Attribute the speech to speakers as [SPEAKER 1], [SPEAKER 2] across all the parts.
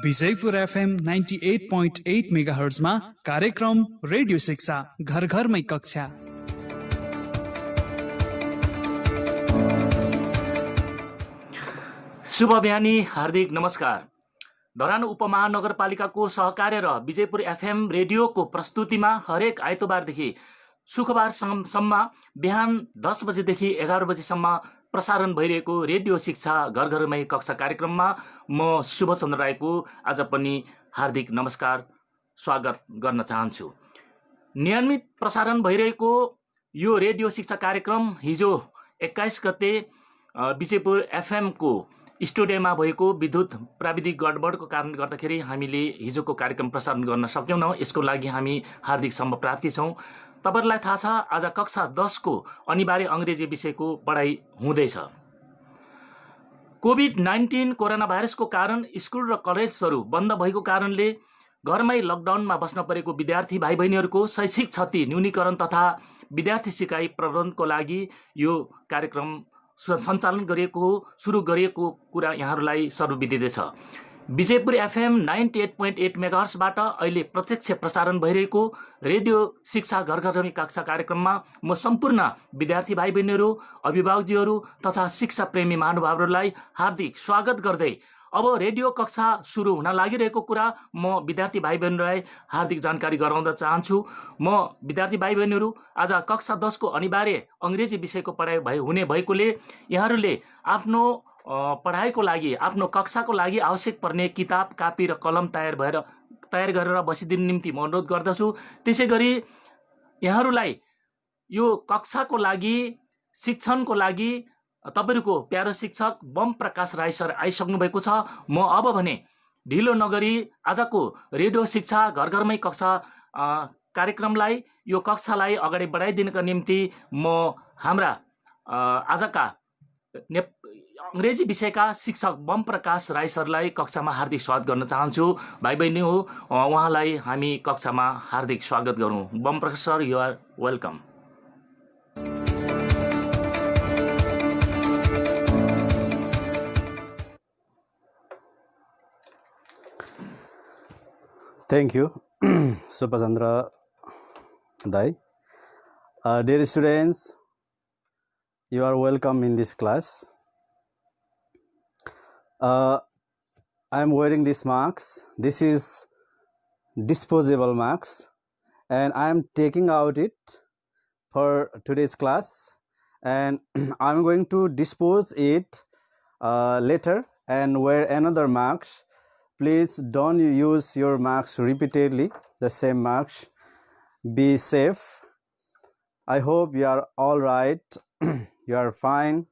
[SPEAKER 1] Vijaypur FM 98.8 मेगाहर्जमा कार्यक्रम radio शिक्षा घर घरमै कक्षा।
[SPEAKER 2] शुभ बिहानी, हार्दिक नमस्कार। धरान उपमहानगरपालिकाको सहकार्य र विजयपुर एफएम रेडियोको प्रस्तुतिमा हरेक आइतबारदेखि शुक्रबारसम्म बिहान 10 बजेदेखि 11 बजेसम्म प्रसारण भइरहेको रेडियो शिक्षा घर घरमै कक्षा कार्यक्रममा म शुभचन्द्र राईको आज पनि हार्दिक नमस्कार स्वागत गर्न चाहन्छु। नियमित प्रसारण भइरहेको यो रेडियो शिक्षा कार्यक्रम हिजो 21 गते विजयपुर एफएमको स्टुडियोमा भएको विद्युत प्राविधिक गडबडको कारणले गर्दाखेरि हामीले हिजोको कार्यक्रम प्रसारण गर्न सक्दैनौँ। यसको लागि हामी हार्दिक क्षमा प्रार्थी छौँ। तपाईहरुलाई थाहा छ, आज कक्षा 10 को अनिवार्य अंग्रेजी विषयको पढाइ हुँदैछ। कोभिड-19 कोरोना भाइरसको कारण स्कुल र कलेजहरू बन्द भएको कारणले घरमै लकडाउनमा बस्न परेको विद्यार्थी भाइ बहिनीहरूको शैक्षिक क्षति न्यूनीकरण तथा विद्यार्थी सिकाइ प्रबन्धनको लागि यो कार्यक्रम सञ्चालन गरिएको हो, सुरु गरिएको कुरा यहाँहरूलाई सर्वविदित छ। विजयपुर एफएम 98.8 मेगाहर्जबाट अहिले प्रत्यक्ष प्रसारण भइरहेको रेडियो शिक्षा घर घरमै कक्षा कार्यक्रममा म सम्पूर्ण विद्यार्थी भाइ बहिनीहरू, अभिभावकजीहरू तथा शिक्षा प्रेमी महानुभावहरूलाई हार्दिक स्वागत गर्दै अब रेडियो कक्षा सुरु हुन लागिरहेको कुरा म विद्यार्थी भाइ बहिनीहरूलाई हार्दिक जानकारी गराउन चाहन्छु। म विद्यार्थी भाइ बहिनीहरू, आज कक्षा 10 को अनिवार्य अंग्रेजी विषयको पढाइ हुने भएकोले यहाँहरूले आफ्नो पढाइको लागि, आफ्नो कक्षाको लागि आवश्यक पर्ने किताब, कापी र कलम तयार गरेर बसिदिने निम्ति म अनुरोध गर्दछु। त्यसैगरी यहाँहरूलाई यो कक्षाको लागि, शिक्षणको लागि तपाईहरुको प्यारो शिक्षक बम प्रकाश राई सर आइसक्नु भएको छ। म अब भने ढिलो नगरी आजको रेडियो शिक्षा घर घरमै कक्षा कार्यक्रमलाई, यो कक्षालाई अगाडि बढाइदिनका निम्ति म हाम्रा आजका अंग्रेजी विषयका शिक्षक बम प्रकाश राई सरलाई कक्षामा हार्दिक स्वागत गर्न चाहन्छु। भाइ बहिनी हो, उहाँलाई हामी कक्षामा हार्दिक स्वागत गरौँ। Bam Prakash sir, you are welcome.
[SPEAKER 3] Thank you, Supachandra Dai. Dear students, you are welcome in this class. I am wearing these marks. This is disposable marks, and I am taking out it for today's class, and I am going to dispose it later and wear another marks. Please don't use your marks repeatedly, the same marks. Be safe. I hope you are all right. You are fine.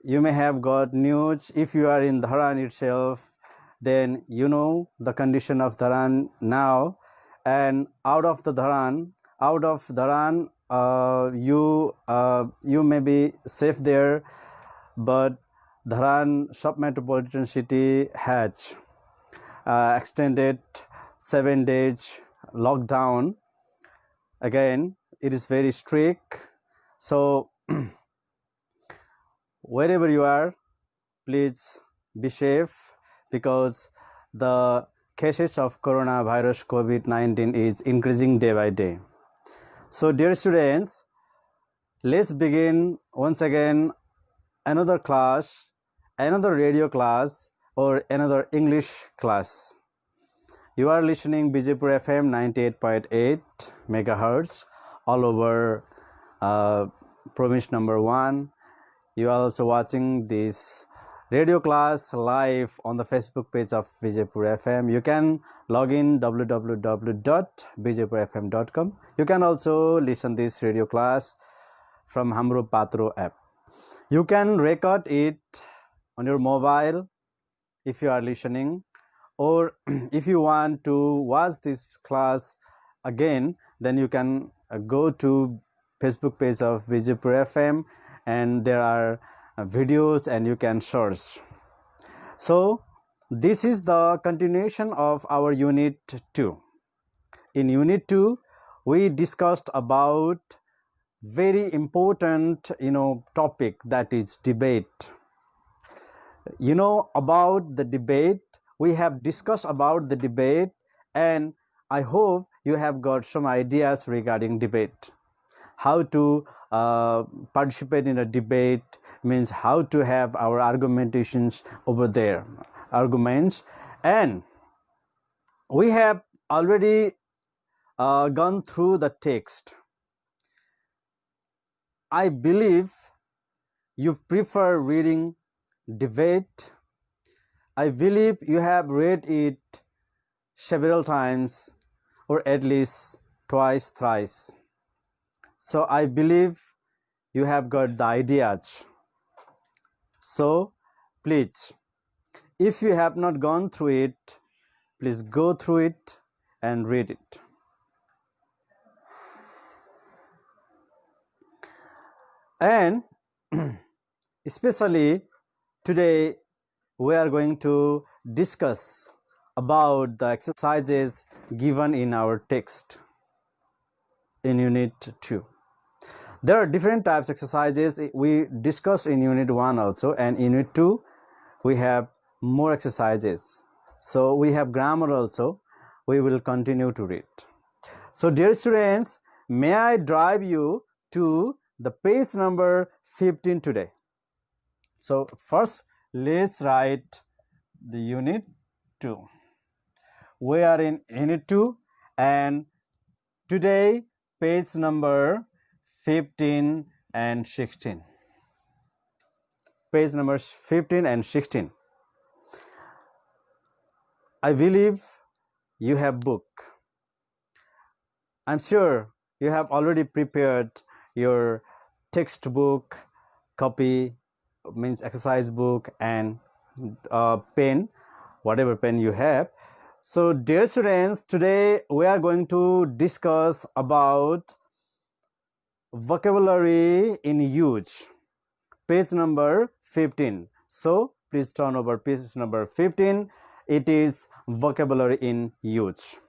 [SPEAKER 3] You may have got news. If you are in Dharan itself, then you know the condition of Dharan now. And out of Dharan, you may be safe there, but Dharan sub-metropolitan city has extended 7 days lockdown. Again, it is very strict. So wherever you are, please be safe, because the cases of coronavirus COVID-19 is increasing day by day. So dear students, let's begin once again another class, another radio class or another English class. You are listening Vijaipur FM 98.8 megahertz all over province number 1. You are also watching this radio class live on the Facebook page of Vijaipur FM. You can log in www.vijaypurfm.com. You can also listen this radio class from Hamro Patro app. You can record it on your mobile if you are listening, or if you want to watch this class again, then you can go to Facebook page of Vijaipur FM, and there are videos and you can search. So this is the continuation of our unit 2. In unit 2, we discussed about very important topic, that is debate. you know about the debate. We have discussed about the debate, and I hope you have got some ideas regarding debate. How to participate in a debate means how to have our argumentations over there, arguments, and we have already gone through the text. I believe you prefer reading debate. I believe you have read it several times, or at least twice, thrice. So I believe you have got the ideas. So please, if you have not gone through it, please go through it and read it. And especially today we are going to discuss about the exercises given in our text in unit 2. There are different types of exercises we discussed in unit 1 also, and in unit 2 we have more exercises. So we have grammar also. We will continue to read. So dear students, may I drive you to the page number 15 today. So first let's write the unit 2. We are in unit 2, and today page number 15 and 16. Page numbers 15 and 16. I believe you have book. I'm sure you have already prepared your textbook, copy, means exercise book, and pen, whatever pen you have. So dear students, today we are going to discuss about vocabulary in use, page number 15. So please turn over page number 15. It is vocabulary in use.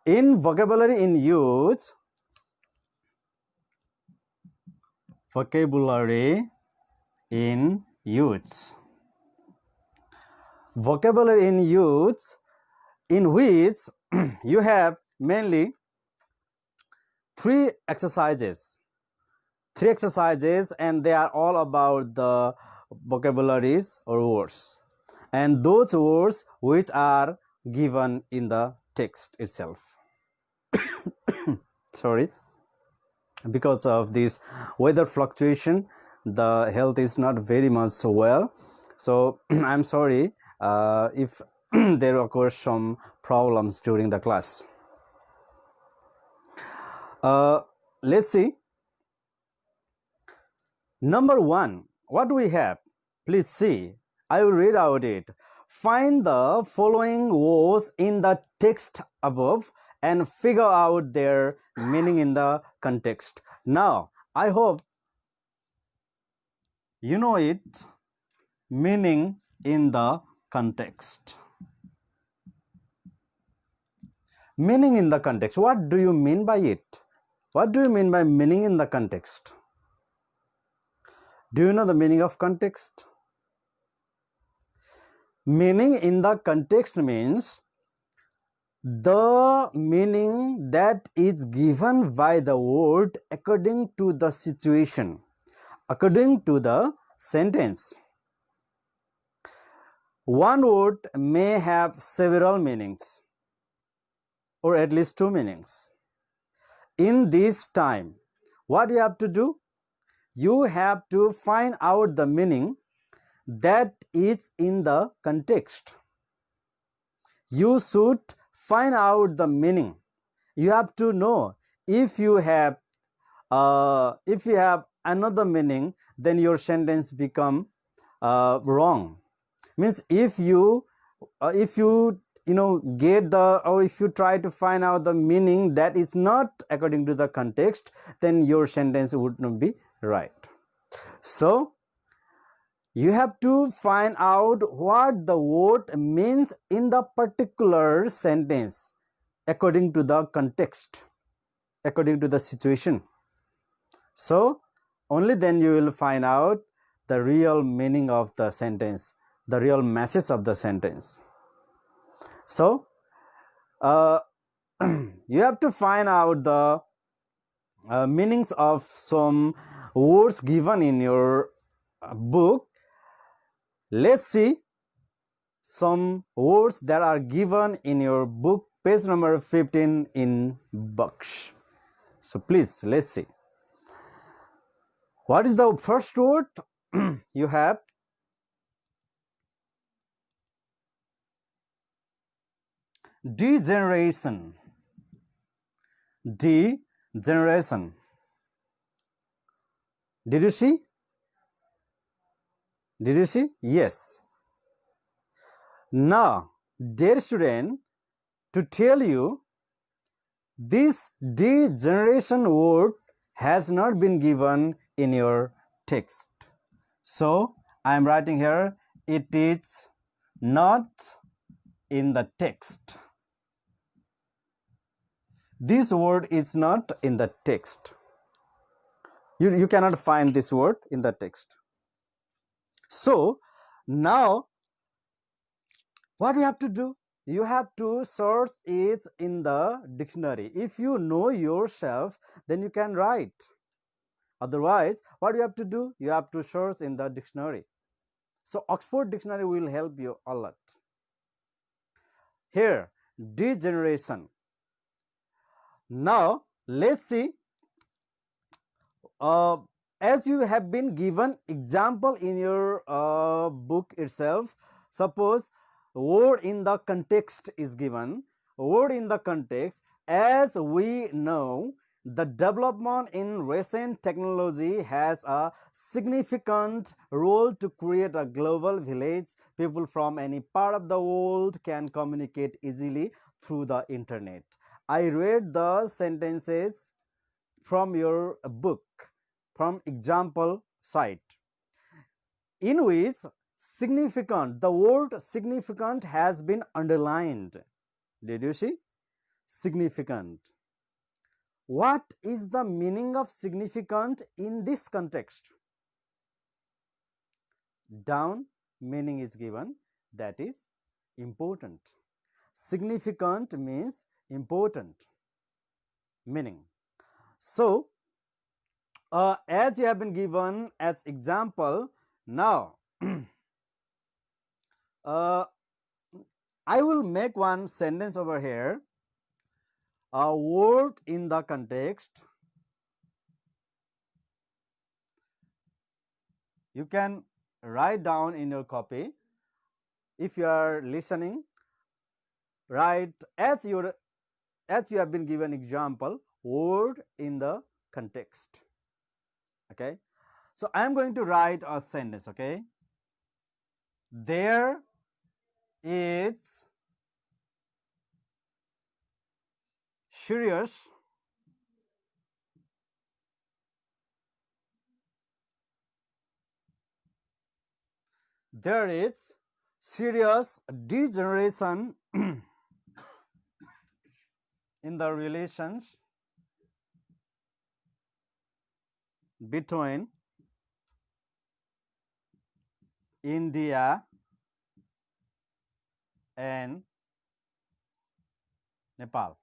[SPEAKER 3] In vocabulary in use, vocabulary in use, vocabulary in use, in which you have mainly three exercises, and they are all about the vocabularies or words, and those words which are given in the text itself. Sorry, because of this weather fluctuation, the health is not very much so well, so I'm sorry if there occurs some problems during the class. Let's see. Number 1, what do we have? Please see, I will read out it. Find the following words in the text above and figure out their meaning in the context. Now, I hope you know it, meaning in the context. Meaning in the context. What do you mean by it? What do you mean by meaning in the context? Do you know the meaning of context? Meaning in the context means the meaning that is given by the word according to the situation, according to the sentence. One word may have several meanings, or at least two meanings. In this time, what you have to do? You have to find out the meaning that is in the context. You should find out the meaning. You have to know if you have another meaning, then your sentence become wrong. Means if you get the, or if you try to find out the meaning that is not according to the context, then your sentence would not be right. So you have to find out what the word means in the particular sentence according to the context, according to the situation. So only then you will find out the real meaning of the sentence, the real message of the sentence. So you have to find out the meanings of some words given in your book. Let's see some words that are given in your book, page number 15 in Baksh. So please, let's see. What is the first word? You have degeneration. Degeneration. Did you see? Did you see? Yes. Now, dear student, to tell you, this degeneration word has not been given in your text. So, I am writing here, it is not in the text. This word is not in the text. You cannot find this word in the text. So, now what you have to do? You have to search it in the dictionary. If you know yourself, then you can write. Otherwise, what you have to do? You have to search in the dictionary. So, Oxford Dictionary will help you a lot. Here, degeneration. Now, let's see. As you have been given example in your book itself, suppose word in the context is given. Word in the context, as we know, the development in recent technology has a significant role to create a global village. People from any part of the world can communicate easily through the internet. I read the sentences from your book, from example site, in which significant, the word significant has been underlined. Did you see? Significant. What is the meaning of significant in this context? Down meaning is given, that is important. Significant means important meaning. So, as you have been given as example, now I will make one sentence over here. A word in the context. You can write down in your copy. If you are listening, write as you have been given example, word in the context. Okay. So I am going to write a sentence. Okay. There is serious degeneration in the relations between India and Nepal.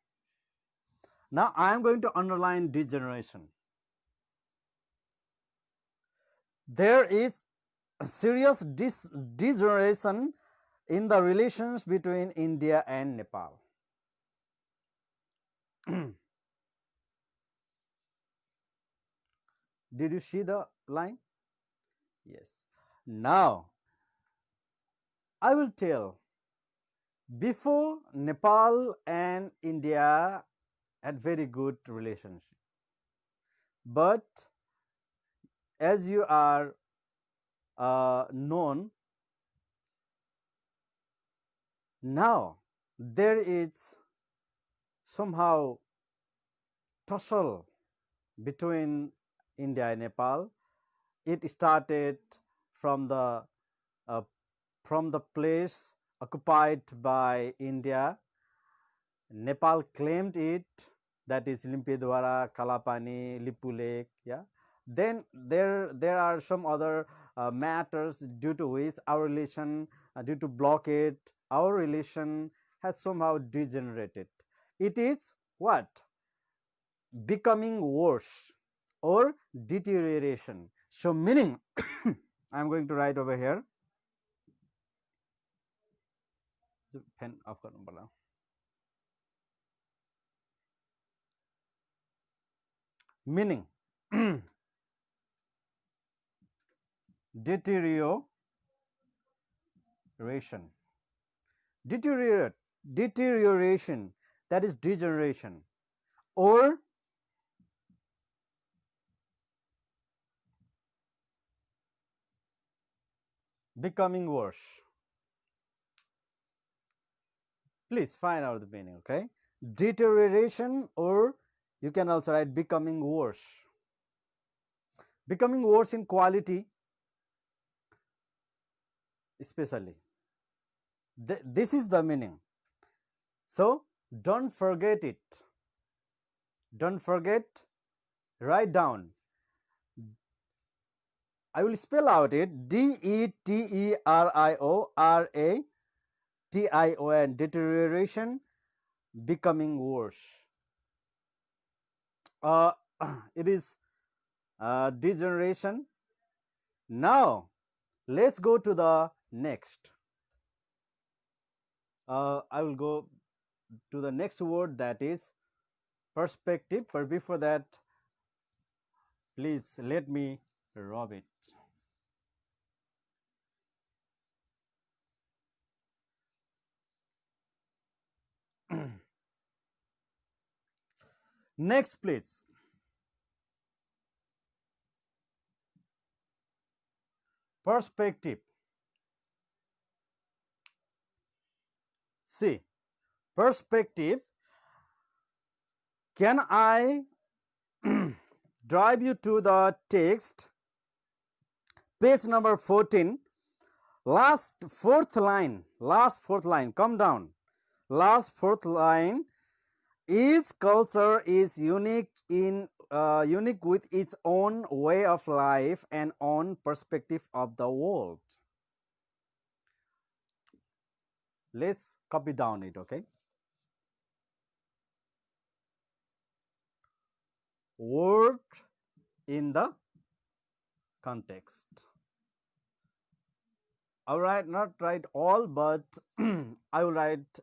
[SPEAKER 3] Now I am going to underline degeneration. There is a serious degeneration in the relations between India and Nepal. Did you see the line? Yes. Now I will tell, before Nepal and India had very good relationship, but as you are known, now there is somehow tussle between India and Nepal. It started from the place occupied by India. Nepal claimed it, that is Limpedwara, Kalapani, Lipu Lake, yeah, then there are some other matters due to which our relation, due to blockade, our relation has somehow degenerated. It is what? Becoming worse or deterioration. So meaning I am going to write over here. Pen off kar bola. Meaning deterioration, deterioration, that is degeneration, or becoming worse. Please find out the meaning, okay? Deterioration, or you can also write becoming worse. Becoming worse in quality, especially. This is the meaning. So don't forget it. Don't forget, write down. I will spell out it. deterioration, deterioration, becoming worse. It is degeneration. Now let's go to the next. I will go to the next word, that is perspective, but before that please let me rub it. Next please. Perspective. See, perspective, can I drive you to the text, page number 14, last fourth line, come down. Last fourth line, each culture is unique with its own way of life and own perspective of the world. Let's copy down it, okay? Word in the context. I will write, not write all, but I will write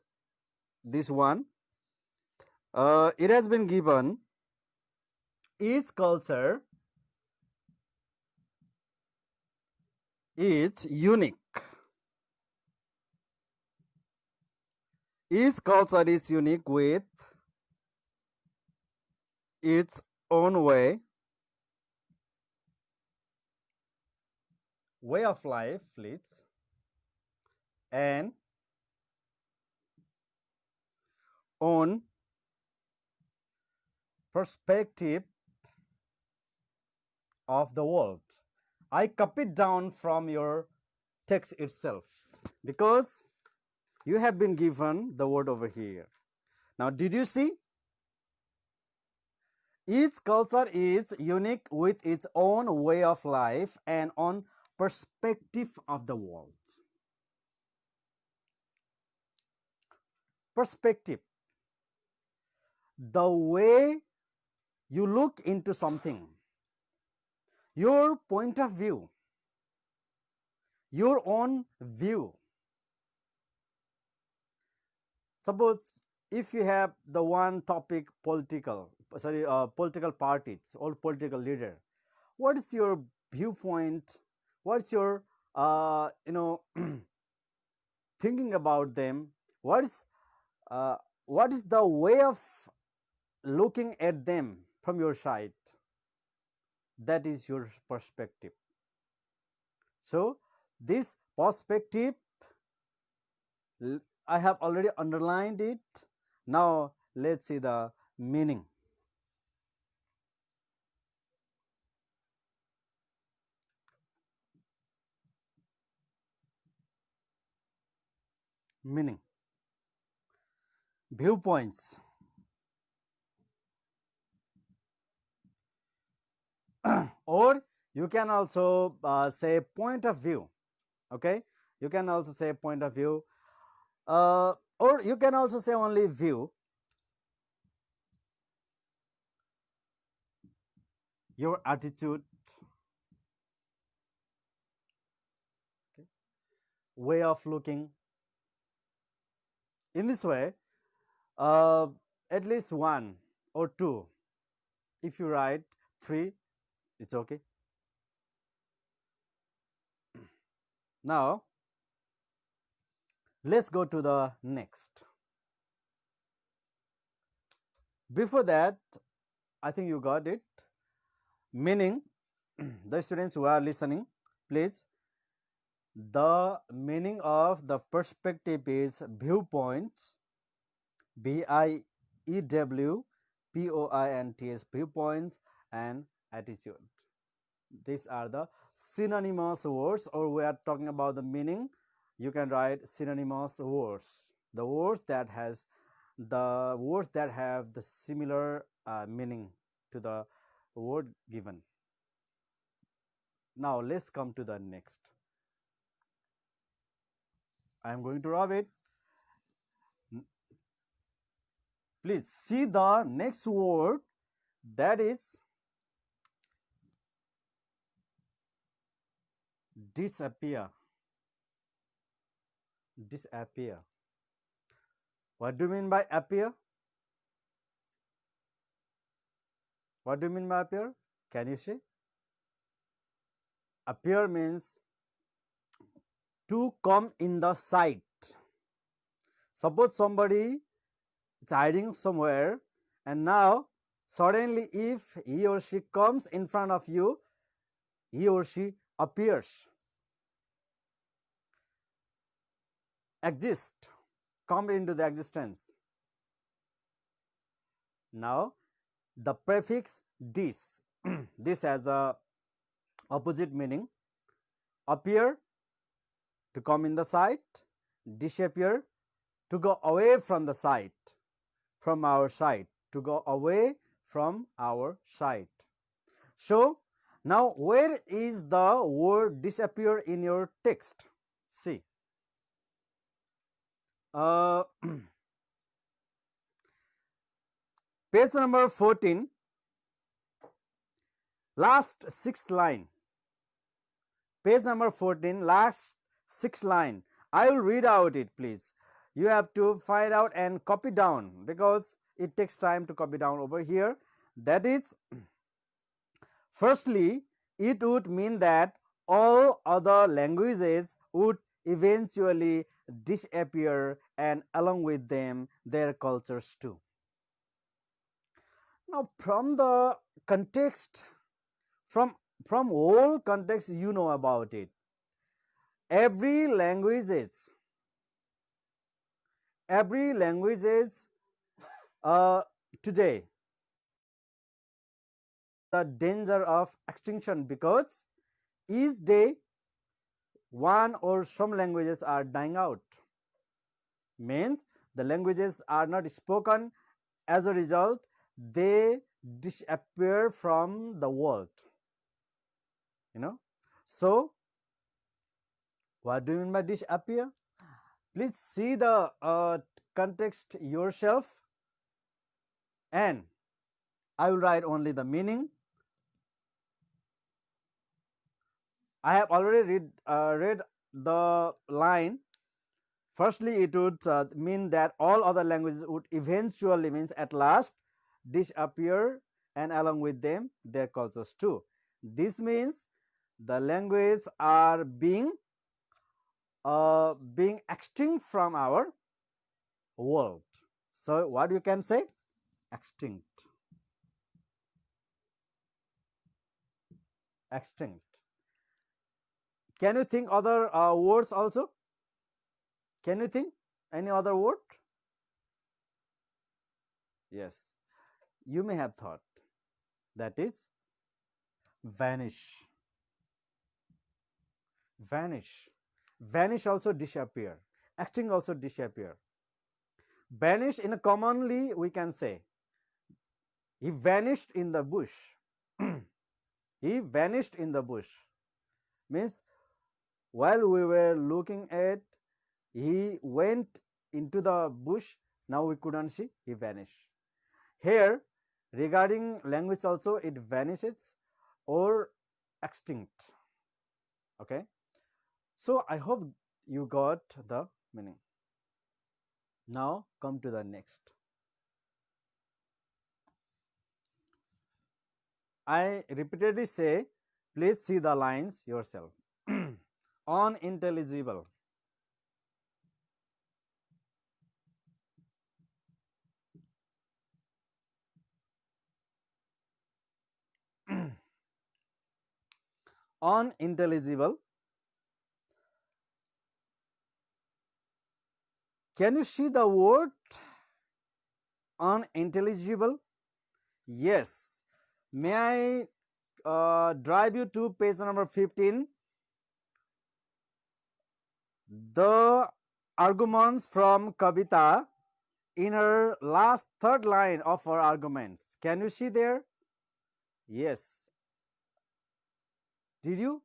[SPEAKER 3] this one. It has been given, each culture is unique. Each culture is unique with its own way of life, please, and own perspective of the world. I copied down from your text itself because you have been given the word over here. Now, did you see? Each culture is unique with its own way of life and own perspective of the world. Perspective. The way you look into something, your point of view, your own view. Suppose if you have the one topic political parties or political leader, what is your viewpoint? What's your thinking about them? What is the way of looking at them from your side? That is your perspective. So this perspective, I have already underlined it. Now let's see the meaning. Meaning, viewpoints. Or you can also say point of view. Okay, you can also say point of view, or you can also say only view. Your attitude, okay, way of looking. In this way, uh, at least one or two. If you write three, it's okay. Now let's go to the next. Before that, I think you got it. Meaning, the students who are listening, please. The meaning of the perspective is viewpoints, VIEWPOINTS, viewpoints, and attitude. These are the synonymous words, or we are talking about the meaning. You can write synonymous words, the words that have the similar meaning to the word given. Now let's come to the next. I am going to rub it. Please see the next word, that is disappear. Disappear. What do you mean by appear? What do you mean by appear? Can you see? Appear means to come in the sight. Suppose somebody is hiding somewhere, and now suddenly if he or she comes in front of you, he or she appears. Exist, come into the existence. Now the prefix dis, this has a opposite meaning. Appear, to come in the sight. Disappear, to go away from the sight, from our sight, to go away from our sight. So now where is the word disappear in your text? See, page number 14, last sixth line. Page number 14, last sixth line. I will read out it, please. You have to find out and copy down, because it takes time to copy down over here. That is, firstly, it would mean that all other languages would eventually disappear, and along with them their cultures too. Now from the context, from whole context, you know about it. Every languages today the danger of extinction, because each day one or some languages are dying out. Means the languages are not spoken, as a result they disappear from the world. So what do you mean by disappear? Please see the context yourself, and I will write only the meaning. I have already read the line. Firstly, it would mean that all other languages would eventually, means at last, disappear, and along with them their cultures too. This means the languages are being extinct from our world. So what you can say? Extinct. Extinct. Can you think other words also? Can you think any other word? Yes, you may have thought, that is vanish. Vanish. Vanish also disappear. Extinct also disappear. Vanish, in a commonly we can say, he vanished in the bush. He vanished in the bush. Means while we were looking at, he went into the bush. Now we couldn't see, he vanished. Here, regarding language also, it vanishes or extinct. Okay. So I hope you got the meaning. Now come to the next. I repeatedly say, please see the lines yourself. Unintelligible. Unintelligible. Can you see the word unintelligible? Yes. May I drive you to page number 15? The arguments from Kavita in her last third line of her arguments. Can you see there? Yes. Did you?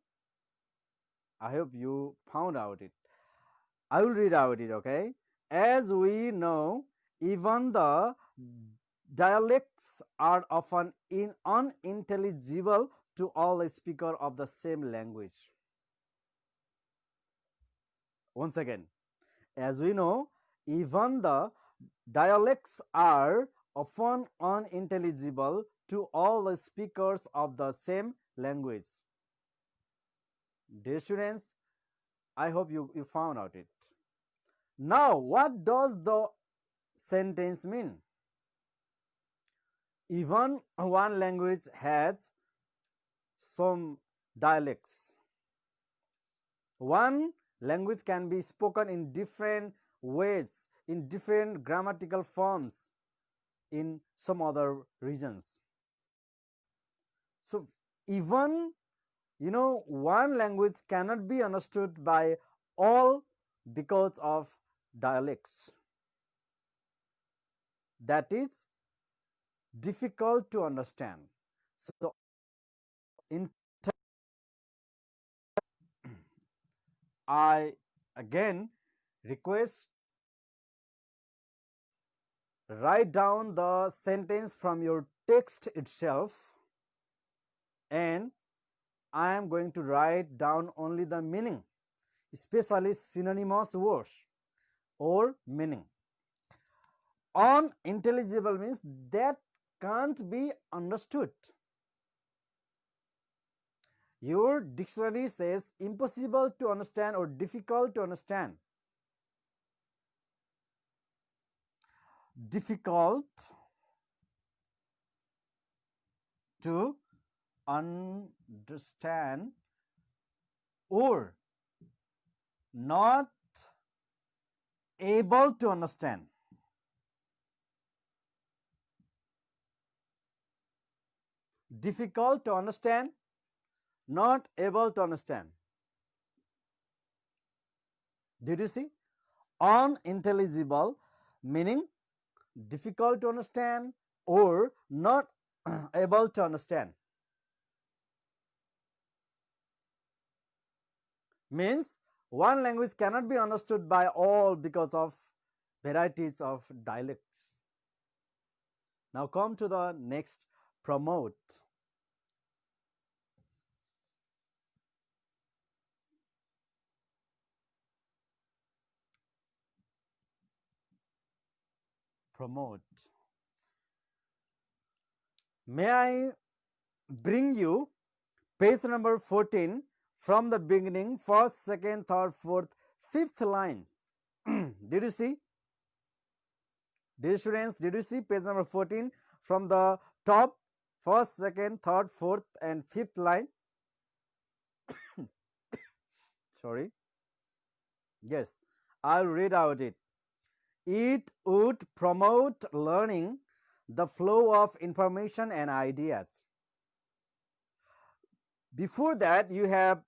[SPEAKER 3] I hope you found out it. I will read out it, okay? As we know, even the dialects are often unintelligible to all speakers of the same language. Once again, as we know, even the dialects are often unintelligible to all the speakers of the same language. Dear students, I hope you found out it. Now, what does the sentence mean? Even one language has some dialects. One language can be spoken in different ways, in different grammatical forms in some other regions. So even one language cannot be understood by all because of dialects. That is difficult to understand. So in I again request, write down the sentence from your text itself, and I am going to write down only the meaning, especially synonymous words or meaning. Unintelligible means that can't be understood. Your dictionary says impossible to understand or difficult to understand. Difficult to understand or not able to understand. Difficult to understand, not able to understand. Did you see? Unintelligible meaning difficult to understand or not able to understand. Means one language cannot be understood by all because of varieties of dialects. Now come to the next, promote. Promote. May I bring you page number 14 from the beginning, first, second, third, fourth, fifth line. Did you see? Dear students, did you see page number 14 from the top, first, second, third, fourth and fifth line? Sorry. Yes, I'll read out it. It would promote learning, the flow of information and ideas. Before that, you have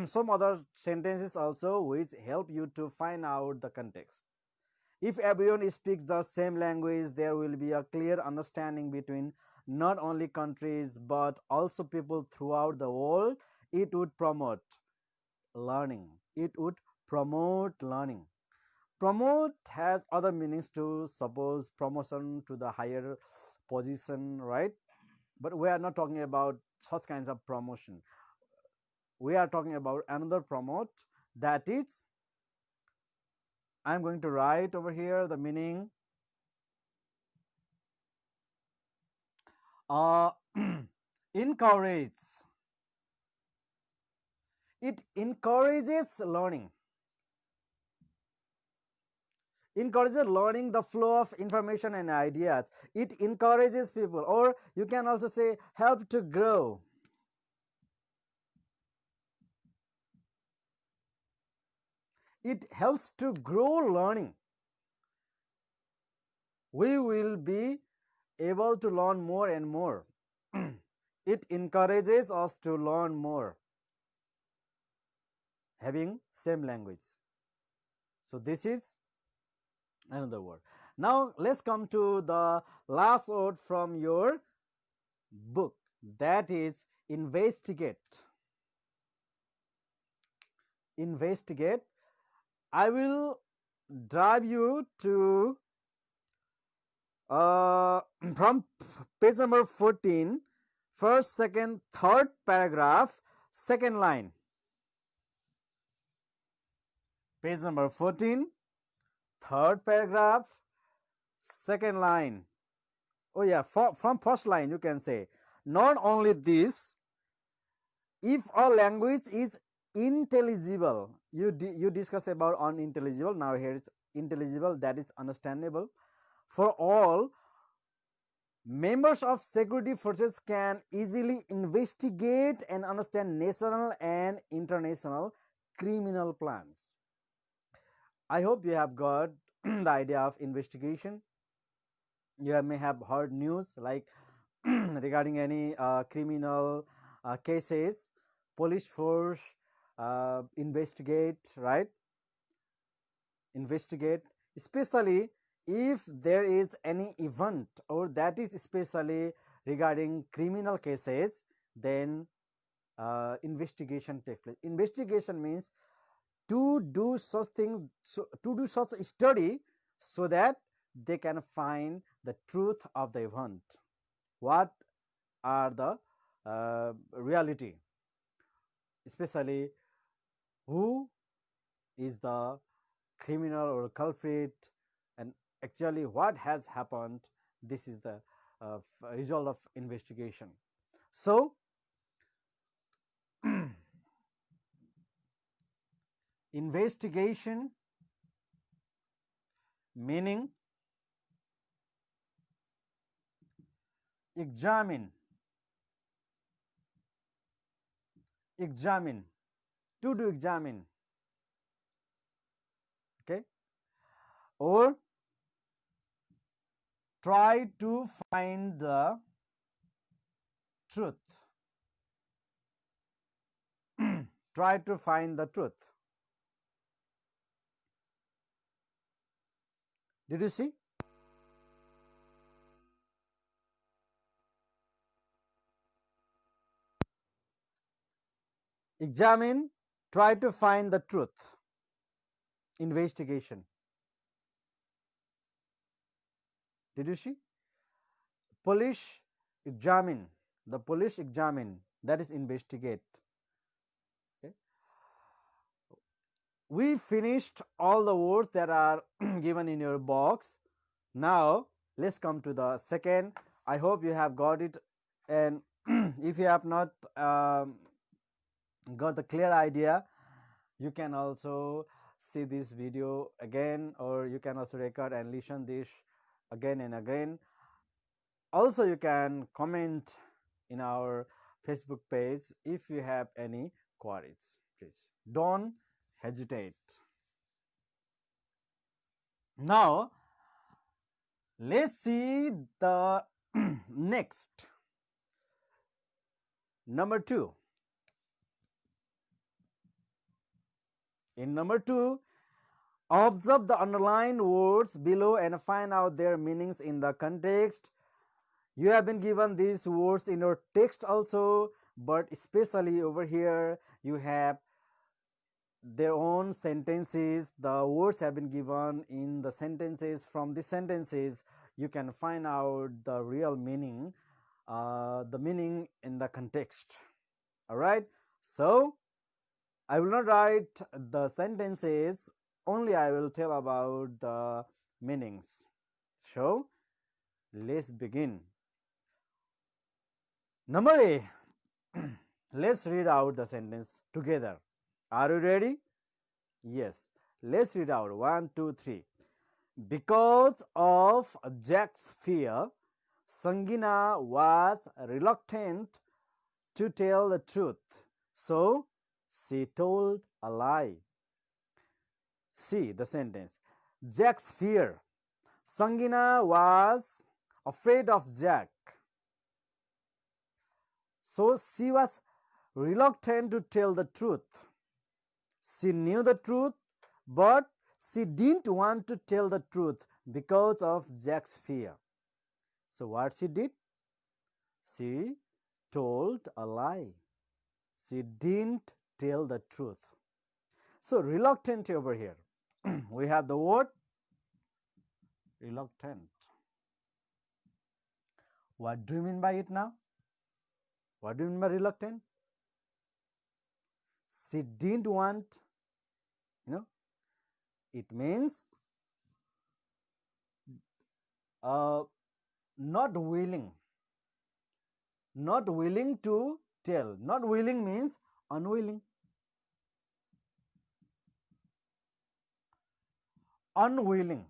[SPEAKER 3] some other sentences also which help you to find out the context. If everyone speaks the same language, there will be a clear understanding between not only countries but also people throughout the world, it would promote learning. It would promote learning. Promote has other meanings too, suppose promotion to the higher position, right? But we are not talking about such kinds of promotion. We are talking about another promote, that is, I am going to write over here the meaning. Encourage. It encourages learning. Encourages learning, the flow of information and ideas. It encourages people, or you can also say help to grow. It helps to grow learning. We will be able to learn more and more. It encourages us to learn more, having same language. So this is another word. Now let's come to the last word from your book, that is investigate. Investigate. I will drive you to from page number 14, first, second, third paragraph, second line. Page number 14, third paragraph, second line. Oh yeah, from first line you can say, not only this, if a language is intelligible, you discuss about unintelligible, now here it's intelligible, that is understandable for all, members of security forces can easily investigate and understand national and international criminal plans. I hope you have got the idea of investigation. You may have heard news like regarding any criminal cases, police force investigate, right? Investigate, especially if there is any event, or that is especially regarding criminal cases, then investigation takes place. Investigation means to do such things, to do such a study so that they can find the truth of the event. What are the reality, especially who is the criminal or culprit, and actually what has happened. This is the result of investigation. So investigation meaning examine, examine, to do examine, okay, or try to find the truth. Try to find the truth. Did you see? Examine, try to find the truth. Investigation. Did you see? Police examine, the police examine, that is investigate. Okay. We finished all the words that are given in your box. Now let's come to the second. I hope you have got it, and if you have not got the clear idea, you can also see this video again, or you can also record and listen this again and again. Also you can comment in our Facebook page if you have any queries. Please don't hesitate. Now let's see the next, number 2. In number 2, observe the underlined words below and find out their meanings in the context. You have been given these words in your text also, but especially over here you have their own sentences. The words have been given in the sentences. From the sentences you can find out the real meaning, the meaning in the context. All right, so I will not write the sentences, only I will tell about the meanings. So let's begin. Number A. Let's read out the sentence together. Are you ready? Yes. Let's read out. 1, 2, 3. Because of Jack's fear, Sangina was reluctant to tell the truth, so she told a lie. See the sentence. Jack's fear. Sangina was afraid of Jack, so she was reluctant to tell the truth. She knew the truth, but she didn't want to tell the truth because of Jack's fear. So what she did? She told a lie. She didn't tell the truth. So reluctant over here. We have the word reluctant. What do you mean by it now? What do you mean by reluctant? She didn't want, it means not willing. Not willing to tell. Not willing means unwilling. Unwilling.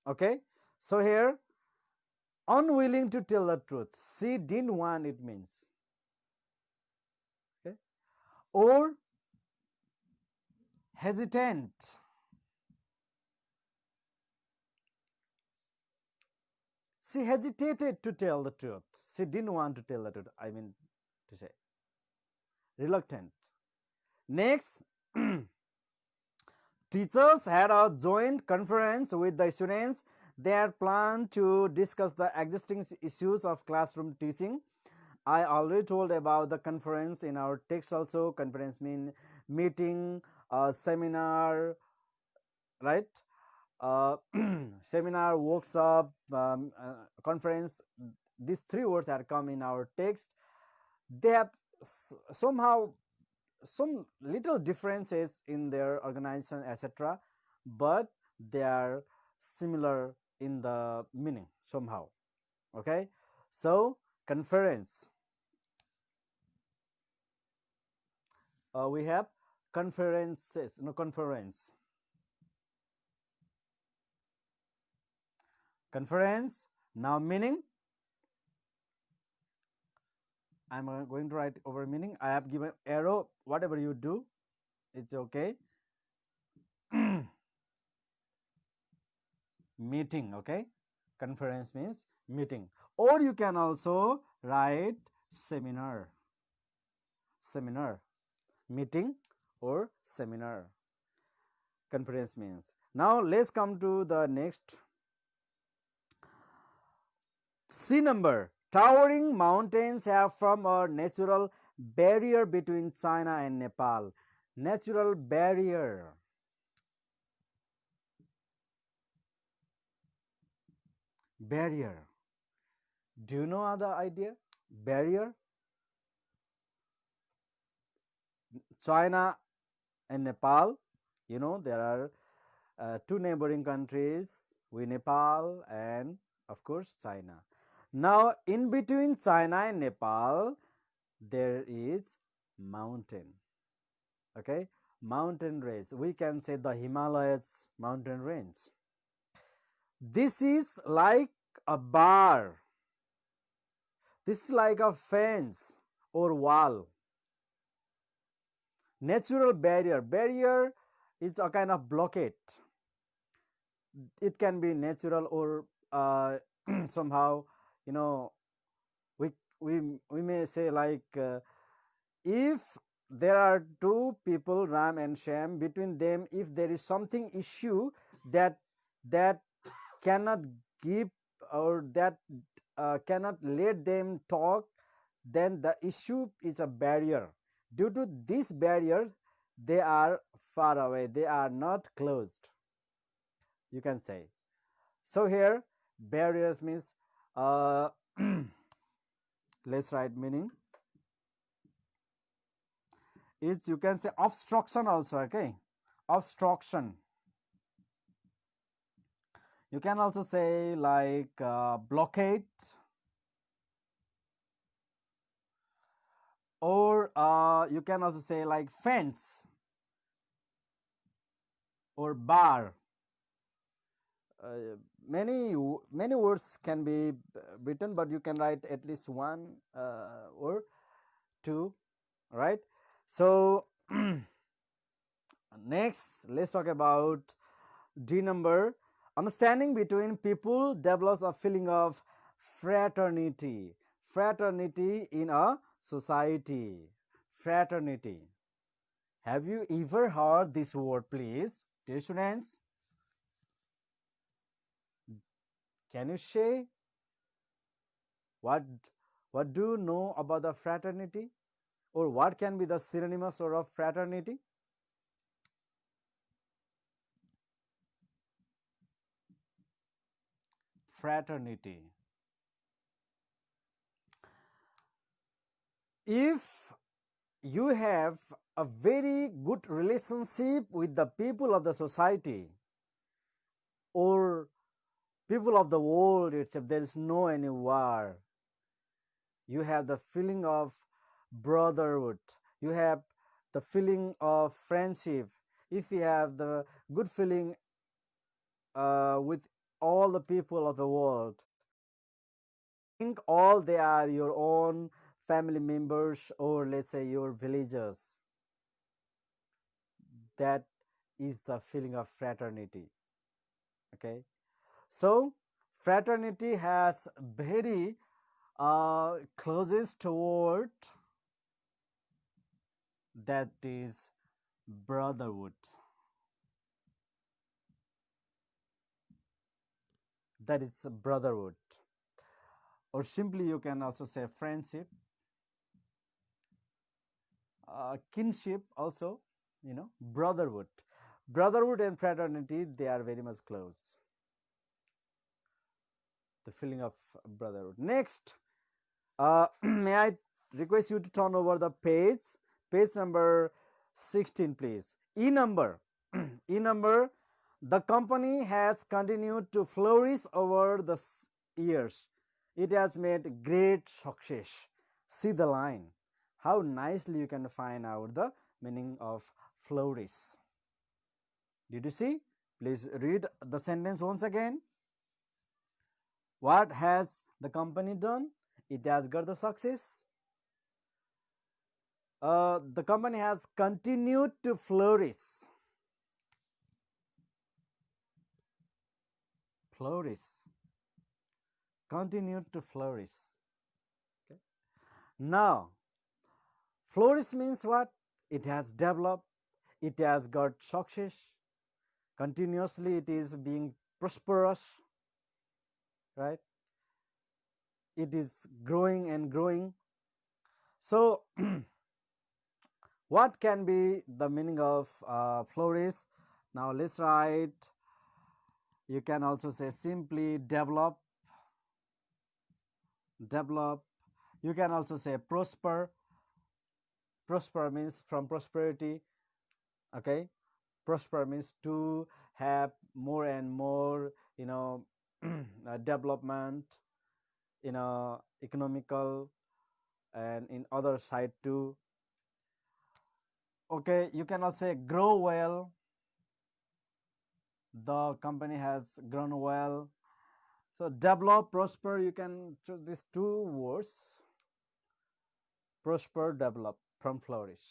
[SPEAKER 3] Okay. So here, unwilling to tell the truth. She didn't want, it means. Okay. Or hesitant. She hesitated to tell the truth. She didn't want to tell the truth, I mean to say. Reluctant. Next, teachers had a joint conference with the students. They had planned to discuss the existing issues of classroom teaching. I already told about the conference in our text also. Conference mean meeting, seminar, right? Seminar, workshop, conference. These three words that come in our text. They have somehow some little differences in their organization, etc., but they are similar in the meaning somehow. Okay, so conference. We have conferences, no, conference. Conference. Now meaning. I'm going to write over meaning. I have given arrow. Whatever you do, it's okay. Meeting. Okay, conference means meeting, or you can also write seminar. Seminar, meeting or seminar. Conference means. Now let's come to the next. C number. Towering mountains have formed a natural barrier between China and Nepal. Natural barrier. Barrier. Do you know other idea? Barrier. China and Nepal. You know, there are two neighboring countries, with Nepal and of course China. Now in between China and Nepal there is mountain. Okay, mountain range. We can say the Himalayas mountain range. This is like a bar. This is like a fence or wall. Natural barrier. Barrier is a kind of blockade. It can be natural or somehow, you know, we may say like if there are two people, Ram and Shyam, between them if there is something issue that cannot give or that cannot let them talk, then the issue is a barrier. Due to this barrier, they are far away, they are not closed, you can say. So here barriers means let's write meaning. It's, you can say, obstruction also. Okay, obstruction. You can also say like blockade, or you can also say like fence or bar. Many words can be written, but you can write at least one or two, right? So next, let's talk about D number. Understanding between people develops a feeling of fraternity. Fraternity in a society. Fraternity. Have you ever heard this word, please, dear students? Can you say what do you know about the fraternity, or what can be the synonymous or of fraternity? Fraternity. If you have a very good relationship with the people of the society or people of the world itself, there is no any war, you have the feeling of brotherhood, you have the feeling of friendship, if you have the good feeling with all the people of the world, think all they are your own family members, or let's say your villagers, that is the feeling of fraternity. Okay, so fraternity has very closest word, that is brotherhood. That is brotherhood, or simply you can also say friendship, kinship also, brotherhood. Brotherhood and fraternity, they are very much close, the feeling of brotherhood. Next, may I request you to turn over the page number 16, please. E number. E number. The company has continued to flourish over the years. It has made great success. See the line. How nicely you can find out the meaning of flourish. Did you see? Please read the sentence once again. What has the company done? It has got the success. The company has continued to flourish. Flourish. Continued to flourish. Okay. Now, flourish means what? It has developed. It has got success. Continuously, it is being prosperous. Right? It is growing and growing. So, what can be the meaning of flourish? Now, let's write. You can also say simply develop. Develop. You can also say prosper. Prosper means from prosperity. Okay, prosper means to have more and more, development, economical, and in other side too. Okay, you can also say grow well. The company has grown well. So develop, prosper, you can choose these two words, prosper, develop, from flourish.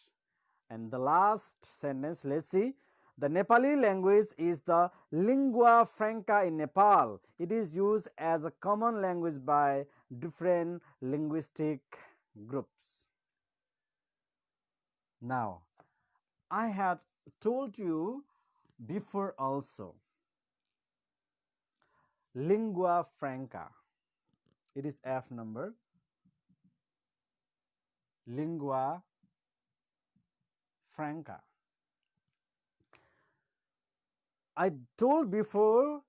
[SPEAKER 3] And the last sentence, let's see. The Nepali language is the lingua franca in Nepal. It is used as a common language by different linguistic groups. Now, I had told you before also, lingua franca. It is F number. Lingua franca. I told before,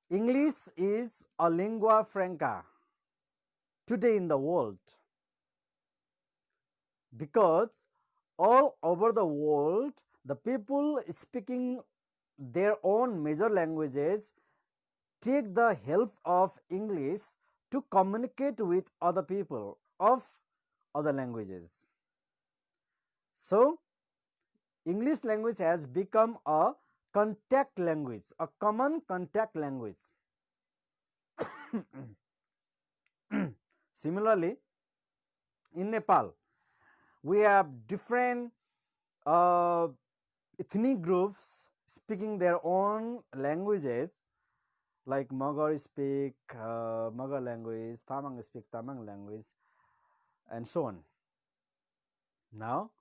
[SPEAKER 3] English is a lingua franca today in the world, because all over the world the people speaking their own major languages take the help of English to communicate with other people of other languages. So, English language has become a contact language, a common contact language. Similarly, in Nepal, we have different ethnic groups speaking their own languages, like Magar speak Magar language, Tamang speak Tamang language, and so on. Now,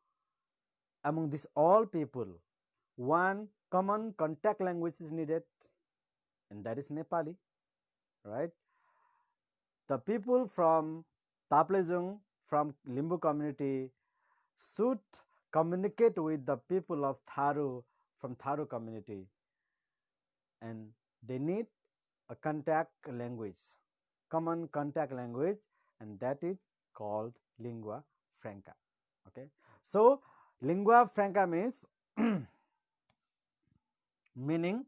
[SPEAKER 3] among these all people, one common contact language is needed, and that is Nepali, right? The people from Taplejung, from Limbu community, should communicate with the people of Tharu from Tharu community, and they need a contact language, common contact language, and that is called lingua franca. Okay, so lingua franca means meaning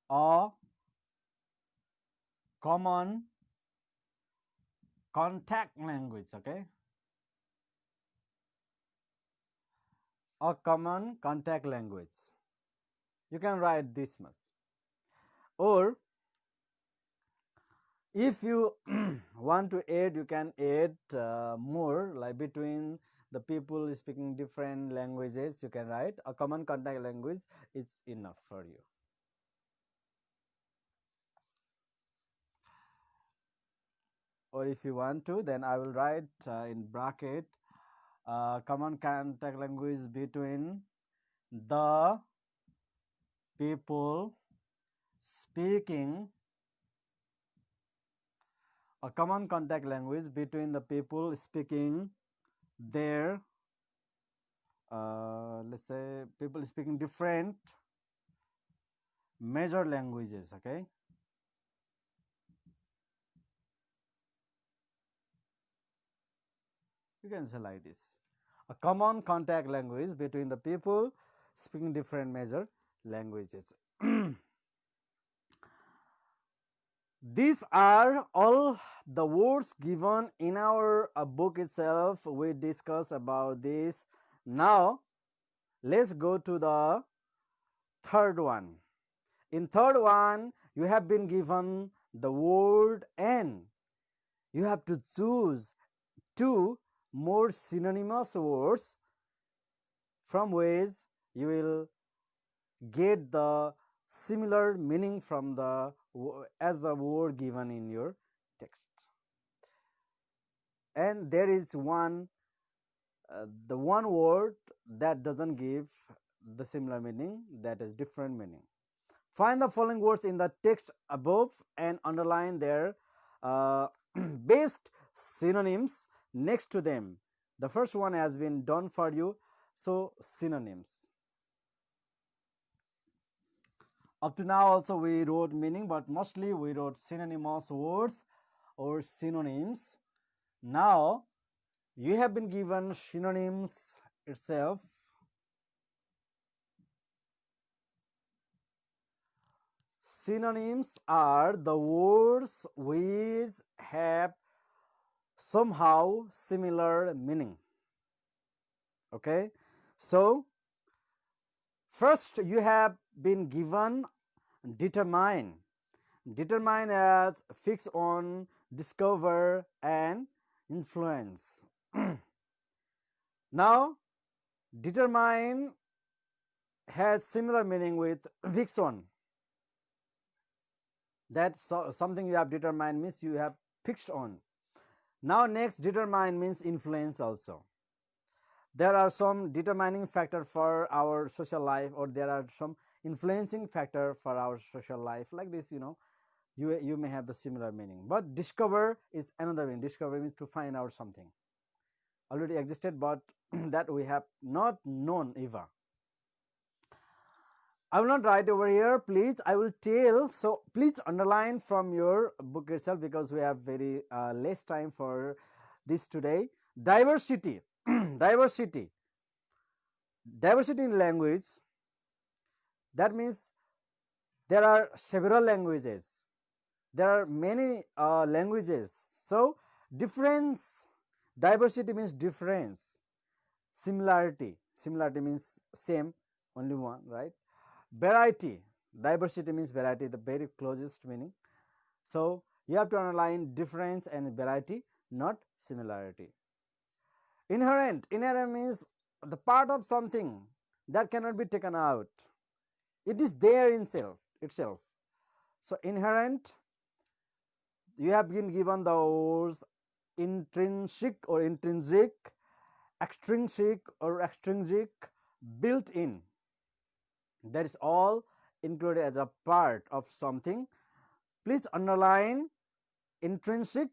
[SPEAKER 3] a common contact language. Okay, a common contact language. You can write this much. Or if you want to add, you can add more, like between the people speaking different languages, you can write a common contact language. It's enough for you. Or if you want to, then I will write in bracket common contact language between the people speaking, a common contact language between the people speaking their let's say people speaking different major languages. Okay, you can say like this, a common contact language between the people speaking different major languages. These are all the words given in our book itself. We discuss about this. Now let's go to the third one. In third one, you have been given the word and you have to choose two more synonymous words from which you will get the similar meaning from the as the word given in your text. And there is one the one word that doesn't give the similar meaning, that is different meaning. Find the following words in the text above and underline their best synonyms next to them. The first one has been done for you. So synonyms. Up to now also we wrote meaning, but mostly we wrote synonymous words or synonyms. Now you have been given synonyms itself. Synonyms are the words which have somehow similar meaning. Okay, so first you have been given determine. Determine as fix on, discover, and influence. Now determine has similar meaning with fix on. That something you have determined means you have fixed on. Now next, determine means influence also. There are some determining factor for our social life, or there are some influencing factor for our social life. Like this, you may have the similar meaning. But discover is another meaning. Discover means to find out something already existed, but that we have not known ever. I will not write over here, please. I will tell. So please underline from your book itself, because we have very less time for this today. Diversity. Diversity in language, that means there are several languages, there are many languages. So difference, diversity means difference. Similarity means same, only one, right? Variety, diversity means variety, the very closest meaning. So you have to underline difference and variety, not similarity. Inherent means the part of something that cannot be taken out. It is there in itself. So inherent, you have been given the words intrinsic or intrinsic, extrinsic or extrinsic, built in. That is all included as a part of something. Please underline intrinsic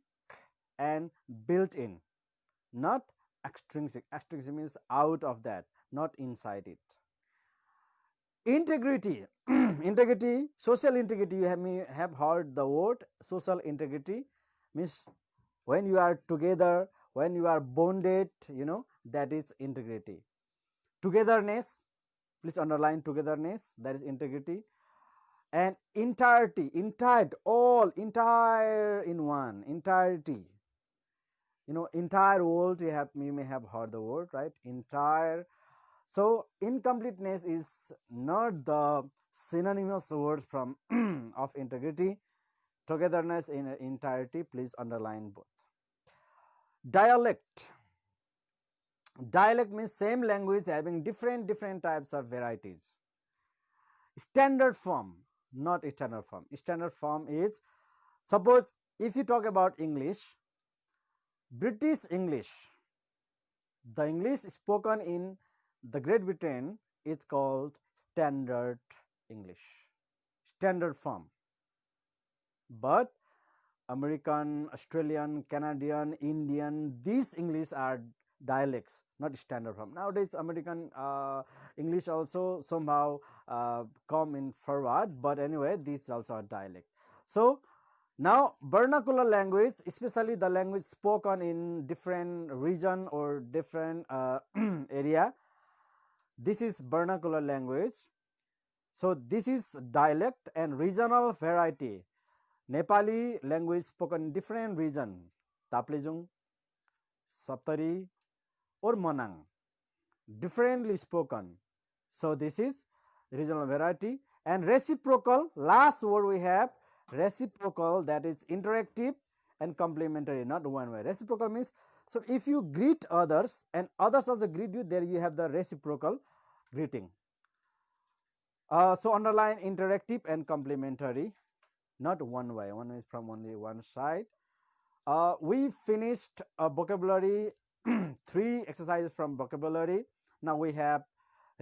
[SPEAKER 3] and built in, not extrinsic. Extrinsic means out of that, not inside it. Integrity. Integrity, social integrity, you may have heard the word social integrity, means when you are together, when you are bonded, that is integrity. Togetherness, please underline togetherness, that is integrity. And entirety, entire, all, entire in one, entirety. Entire world, you may have heard the word, right? Entire. So incompleteness is not the synonymous word from of integrity. Togetherness in entirety, please underline both. Dialect. Dialect means same language having different types of varieties. Standard form, not standard form. Standard form is, suppose if you talk about English, British English, the English spoken in the Great Britain is called standard English, standard form. But American, Australian, Canadian, Indian, these English are dialects, not standard form. Nowadays American English also somehow come in forward, but anyway, this is also a dialect. So now vernacular language, especially the language spoken in different region or different area, this is vernacular language. So this is dialect. And regional variety, Nepali language spoken in different region, Taplejung, Saptari or Manang, differently spoken. So this is regional variety. And reciprocal, last word we have, reciprocal, that is interactive and complementary, not one way. Reciprocal means, so if you greet others and others also greet you, there you have the reciprocal greeting. So underline interactive and complementary, not one way. One is from only one side. We finished a vocabulary, 3 exercises from vocabulary. Now we have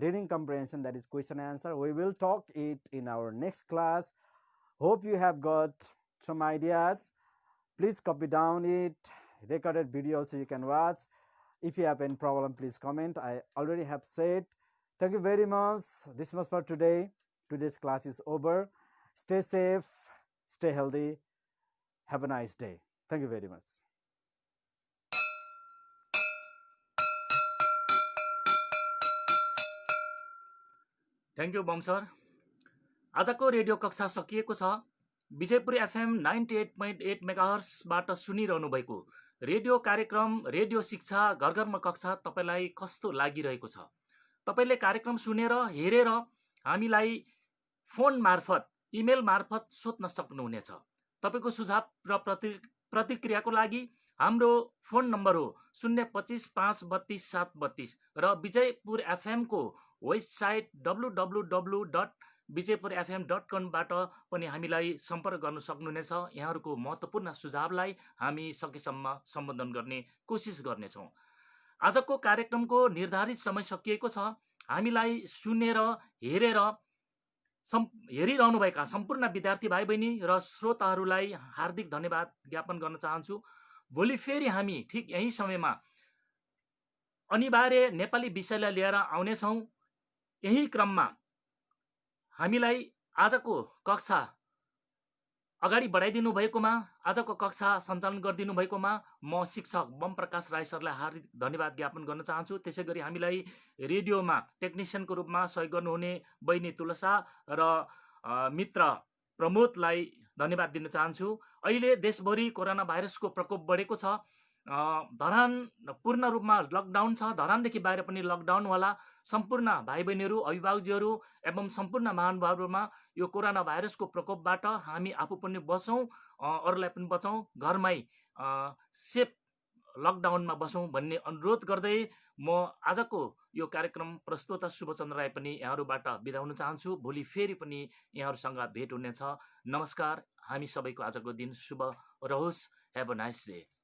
[SPEAKER 3] reading comprehension, that is question answer. We will talk it in our next class. Hope you have got some ideas. Please copy down it. Recorded video also you can watch. If you have any problem, please comment. I already have said. Thank you very much. This much for today. Today's class is over. Stay safe, stay healthy. Have a nice day. Thank you very much.
[SPEAKER 2] Thank you बङ sir. आजको radio कक्षा सकिएको छ। Vijaypur FM 98.8 मेगाहर्सबाट सुनिरहनु भएको radio कार्यक्रम radio शिक्षा घर घरमा कक्षा तपाईलाई कस्तो लागिरहेको छ? तपाईले कार्यक्रम सुनेर हेरेर हामीलाई फोन मार्फत इमेल मार्फत सोध्न सक्नुहुनेछ। तपाईको सुझाव र प्रतिक्रियाको लागि हाम्रो फोन नम्बर हो 025-532-732 र विजयपुर एफएम को वेबसाइट www.vijaypurfm.com बाट पनि हामीलाई सम्पर्क गर्न सक्नुहुनेछ। यहाँहरुको महत्त्वपूर्ण सुझावलाई हामी सकेसम्म सम्बोधन गर्ने कोसिस गर्नेछौं। आजको कार्यक्रमको निर्धारित समय सकिएको छ। हामीलाई सुनेर हेरेर हेरिरहनुभएका सम्पूर्ण विद्यार्थी भाइ बहिनी र श्रोताहरूलाई हार्दिक धन्यवाद ज्ञापन गर्न चाहन्छु। भोलि फेरि हामी ठिक यही समयमा अनिवार्य नेपाली विषयलाई लिएर आउनेछौँ। यही क्रममा हामीलाई आजको कक्षा अगाडि बढाइदिनु भएकोमा, आजको कक्षा सञ्चालन गरिदिनु भएकोमा म शिक्षक बम प्रकाश राई सरलाई हार्दिक धन्यवाद ज्ञापन गर्न चाहन्छु। त्यसै गरी हामीलाई रेडियोमा टेक्निसियनको रूपमा सहयोग गर्नुहुने बहिनी तुलसा र मित्र प्रमोदलाई धन्यवाद दिन चाहन्छु। अहिले देशभरि कोरोना भाइरसको प्रकोप बढेको छ। धरान पूर्ण रूपमा लकडाउन छ। धरानदेखि बाहिर पनि लकडाउन होला। सम्पूर्ण भाइ बहिनीहरू, अभिभावकजीहरू एवं सम्पूर्ण महानुभावहरूमा यो कोरोना भाइरसको प्रकोपबाट हामी आफू पनि बचौँ, अरूलाई पनि बचाउँ, घरमै सेफ लकडाउनमा बसौँ भन्ने अनुरोध गर्दै म आजको यो कार्यक्रम प्रस्तोता शुभचन्द्र राई पनि यहाँहरूबाट बिदा हुन चाहन्छु। भोलि फेरि पनि यहाँहरूसँग भेट हुनेछ। नमस्कार। हामी सबैको आजको दिन शुभ रहोस्। Have a nice day.